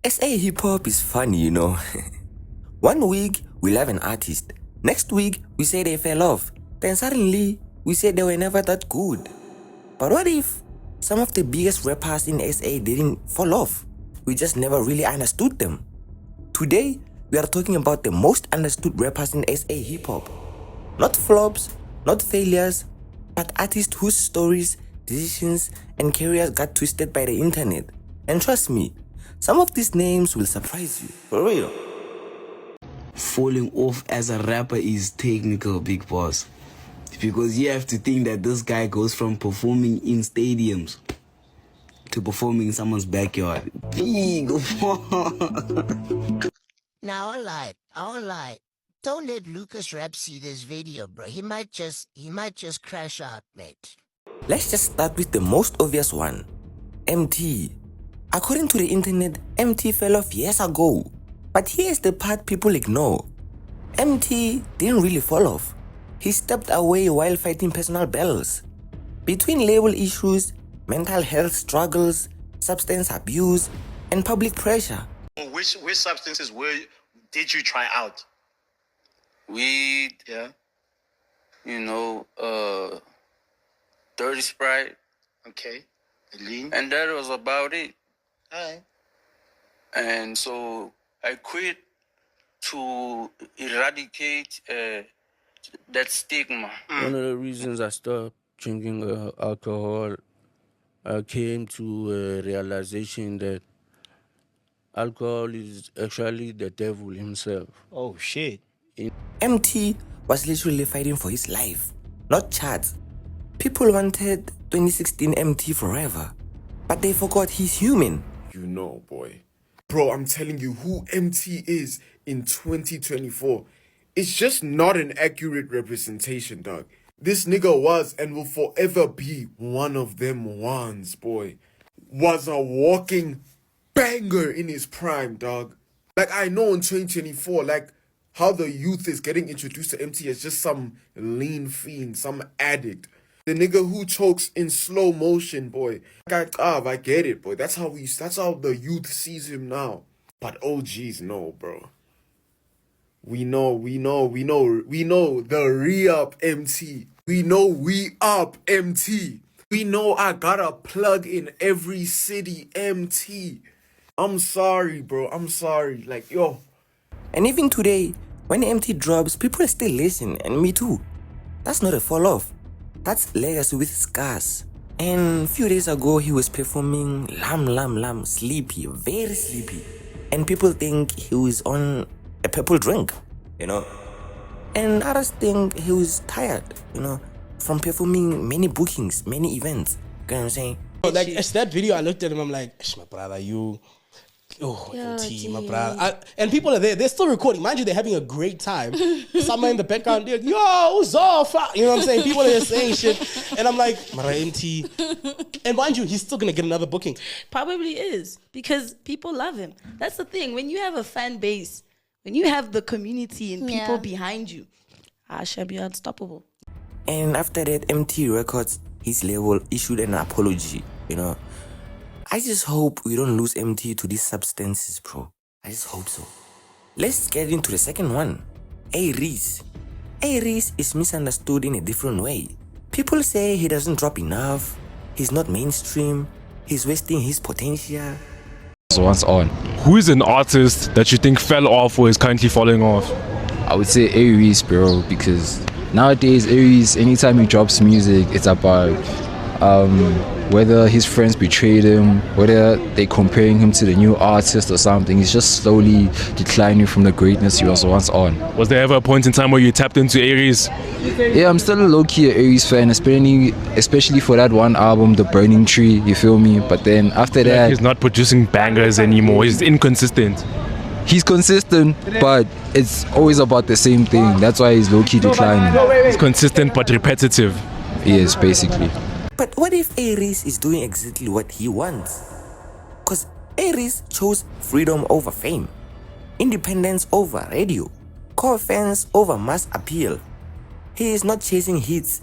SA hip-hop is funny, you know. One week, we love an artist. Next week, we say they fell off. Then suddenly, we say they were never that good. But what if some of the biggest rappers in SA didn't fall off? We just never really understood them. Today, we are talking about the most understood rappers in SA hip-hop. Not flops, not failures, but artists whose stories, decisions, and careers got twisted by the internet. And trust me, some of these names will surprise you, for real. Falling off as a rapper is technical, big boss. Because you have to think that this guy goes from performing in stadiums to performing in someone's backyard. Big. Now, all right. Don't let Lucas Rap see this video, bro. He might just crash out, mate. Let's just start with the most obvious one, Emtee. According to the internet, Emtee fell off years ago. But here's the part people ignore. Emtee didn't really fall off. He stepped away while fighting personal battles. Between label issues, mental health struggles, substance abuse, and public pressure. Which substances did you try out? Weed, Yeah. Dirty Sprite, Okay. Lean. and that was about it. Alright. And so I quit to eradicate that stigma. One of the reasons I stopped drinking alcohol, I came to a realization that alcohol is actually the devil himself. Oh, shit. Emtee was literally fighting for his life, not charts. People wanted 2016 Emtee forever, but they forgot he's human. You know, boy. Bro, I'm telling you, who Emtee is in 2024, it's just not an accurate representation, dog. This nigga was and will forever be one of them ones, boy. Was a walking banger in his prime, dog. Like, I know in 2024, like, how the youth is getting introduced to Emtee as just some lean fiend, some addict. The nigga who chokes in slow motion, boy. I get it, boy. That's how the youth sees him now. But OGs know, bro. We know the re-up Emtee. We know we up Emtee. We know I got a plug in every city Emtee. I'm sorry, bro. I'm sorry. Like, yo. And even today, when Emtee drops, people still listen, and me too. That's not a fall off. That's legacy with scars. And a few days ago, he was performing Lam, sleepy, very sleepy. And people think he was on a purple drink, you know. And others think he was tired, you know, from performing many bookings, many events. You know what I'm saying? Like, it's that video, I looked at him, I'm like, my brother, you... Oh, Emtee, my brother. And people are there. They're still recording. Mind you, they're having a great time. Somewhere in the background, they're like, yo, who's off? You know what I'm saying? People are just saying shit. And I'm like, Mara Emtee. And mind you, he's still going to get another booking. Probably is. Because people love him. That's the thing. When you have a fan base, when you have the community and people behind you, I shall be unstoppable. And after that, Emtee Records, his label, issued an apology, you know. I just hope we don't lose Emtee to these substances, bro. I just hope so. Let's get into the second one. A-Reece. A-Reece is misunderstood in a different way. People say he doesn't drop enough, he's not mainstream, he's wasting his potential. So what's on? Who is an artist that you think fell off or is currently falling off? I would say A-Reece, bro, because nowadays A-Reece, anytime he drops music, it's about whether his friends betrayed him, whether they're comparing him to the new artist or something. He's just slowly declining from the greatness he was once on. Was there ever a point in time where you tapped into A-Reece? Yeah, I'm still a low-key A-Reece fan, especially for that one album, The Burning Tree, you feel me? But then after that... He's not producing bangers anymore, he's inconsistent. He's consistent, but it's always about the same thing. That's why he's low-key declining. He's consistent but repetitive. Yes, basically. But what if A-Reece is doing exactly what he wants? Because A-Reece chose freedom over fame, independence over radio, core fans over mass appeal. He is not chasing hits,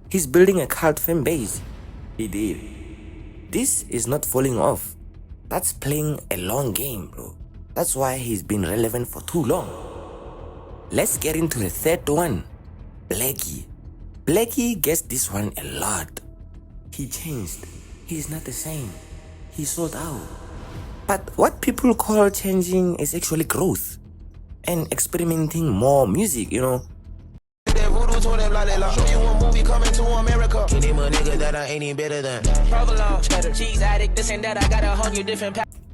he's building a cult fan base. He did. This is not falling off. That's playing a long game, bro. That's why he's been relevant for too long. Let's get into the third one. Blxckie. Blxckie gets this one a lot. He changed. He's not the same. He sold out. But what people call changing is actually growth and experimenting more music, you know.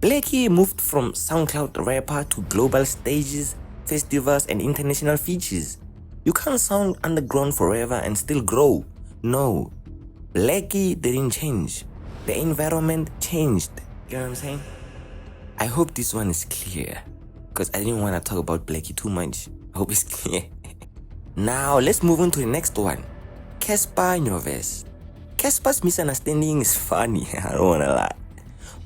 Blxckie moved from SoundCloud rapper to global stages, festivals, and international features. You can't sound underground forever and still grow. No, Blxckie didn't change. The environment changed. You know what I'm saying? I hope this one is clear, because I didn't want to talk about Blxckie too much. I hope it's clear. Now let's move on to the next one. Cassper Nyovest. Casper's misunderstanding is funny, I don't wanna lie.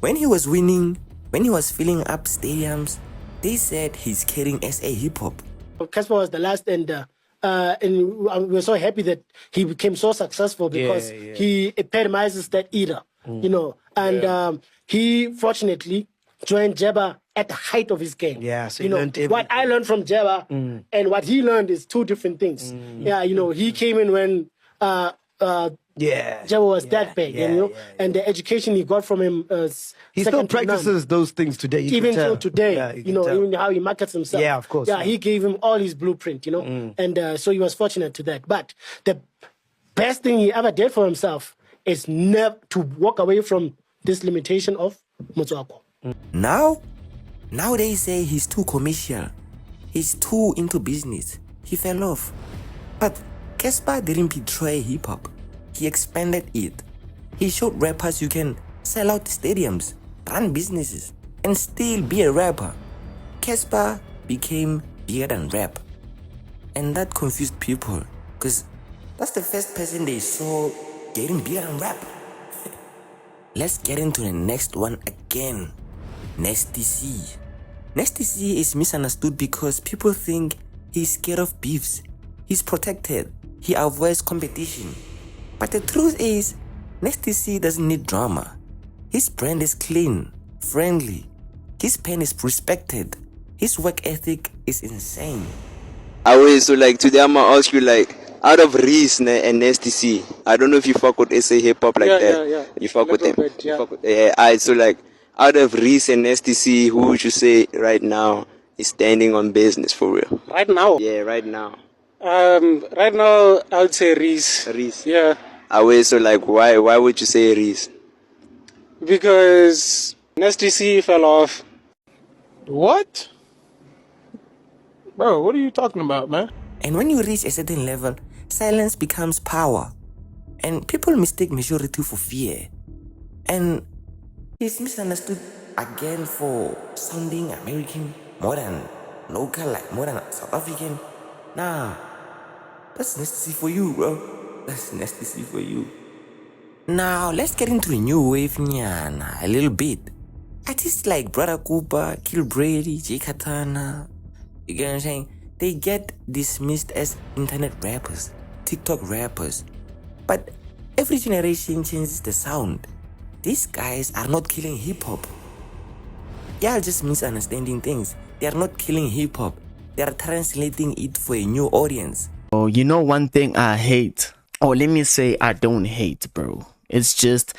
When he was winning, when he was filling up stadiums, they said he's carrying SA hip hop. Cassper was the last, and we're so happy that he became so successful because he epitomizes that era, you know. And he fortunately joined Jabba at the height of his game. Yeah, so you know what I learned from Jabba and what he learned is two different things. Yeah, you know, he came in when Jabba was that big, you know, and the education he got from him. He still practices those things today. Even till today, you know, even how he markets himself. Yeah, of course. Yeah, he gave him all his blueprint, you know, and so he was fortunate to that. But the best thing he ever did for himself is never to walk away from this limitation of Motswako. Now they say he's too commercial. He's too into business. He fell off. But Cassper didn't betray hip-hop. He expanded it. He showed rappers you can sell out stadiums, run businesses, and still be a rapper. Cassper became bigger than rap. And that confused people, because that's the first person they saw getting bigger than rap. Let's get into the next one again. Nasty C. Nasty C is misunderstood because people think he's scared of beefs. He's protected. He avoids competition. But the truth is, Nasty C doesn't need drama. His brand is clean, friendly. His pen is respected. His work ethic is insane. So like today I'm gonna ask you like, out of Reece and Nasty C, I don't know if you fuck with SA hip hop like that. Yeah. You fuck with them. So like, out of Reece and Nasty C, who would you say right now is standing on business for real? Right now? Yeah, right now. Right now, I would say Reece. Reece. Yeah. So like, why would you say Reece? Because Nasty C fell off. What? Bro, what are you talking about, man? And when you reach a certain level, silence becomes power. And people mistake maturity for fear. And he's misunderstood again for sounding American more than local, like more than South African. Nah, that's nasty for you, bro. That's nasty for you. Now, let's get into the new wave, nyana, a little bit. Artists like Brother Cooper, Kill Brady, J Katana, you get what I'm saying? They get dismissed as internet rappers, TikTok rappers. But every generation changes the sound. These guys are not killing hip-hop. They are just misunderstanding things. They are not killing hip-hop. They are translating it for a new audience. Oh, you know one thing I hate? Or let me say I don't hate, bro. It's just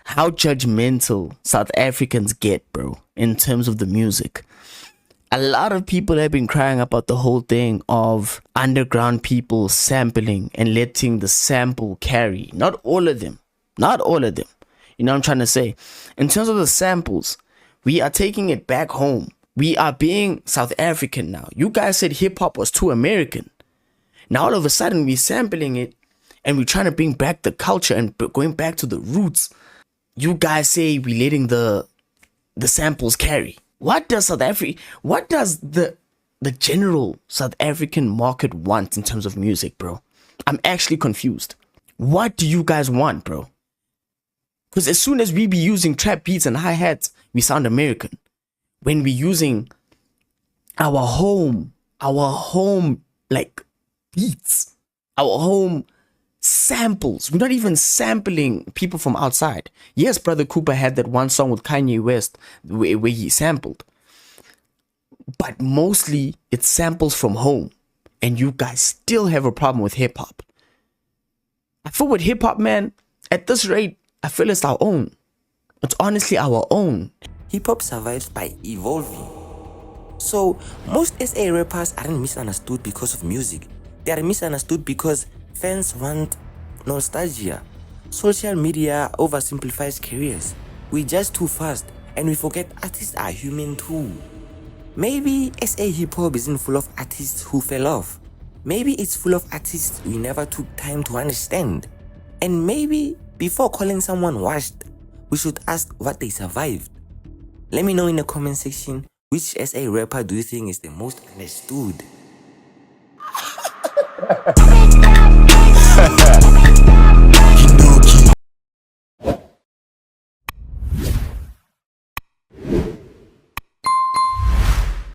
how judgmental South Africans get, bro, in terms of the music. A lot of people have been crying about the whole thing of underground people sampling and letting the sample carry. Not all of them. Not all of them. You know what I'm trying to say? In terms of the samples, we are taking it back home. We are being South African now. You guys said hip-hop was too American. Now all of a sudden we're sampling it and we're trying to bring back the culture and going back to the roots. You guys say we're letting the samples carry. What does the general South African market want in terms of music, bro? I'm actually confused. What do you guys want, bro? Because as soon as we be using trap beats and hi-hats, we sound American. When we're using our home like beats, our home samples. We're not even sampling people from outside. Yes, Brother Cooper had that one song with Kanye West where he sampled. But mostly it's samples from home. And you guys still have a problem with hip-hop. I feel with hip-hop, man, at this rate, I feel it's our own. It's honestly our own. Hip-hop survives by evolving. So, most SA rappers aren't misunderstood because of music. They are misunderstood because fans want nostalgia. Social media oversimplifies careers. We just too fast and we forget artists are human too. Maybe SA hip-hop isn't full of artists who fell off. Maybe it's full of artists we never took time to understand. And maybe before calling someone washed, we should ask what they survived. Let me know in the comment section which SA rapper do you think is the most understood.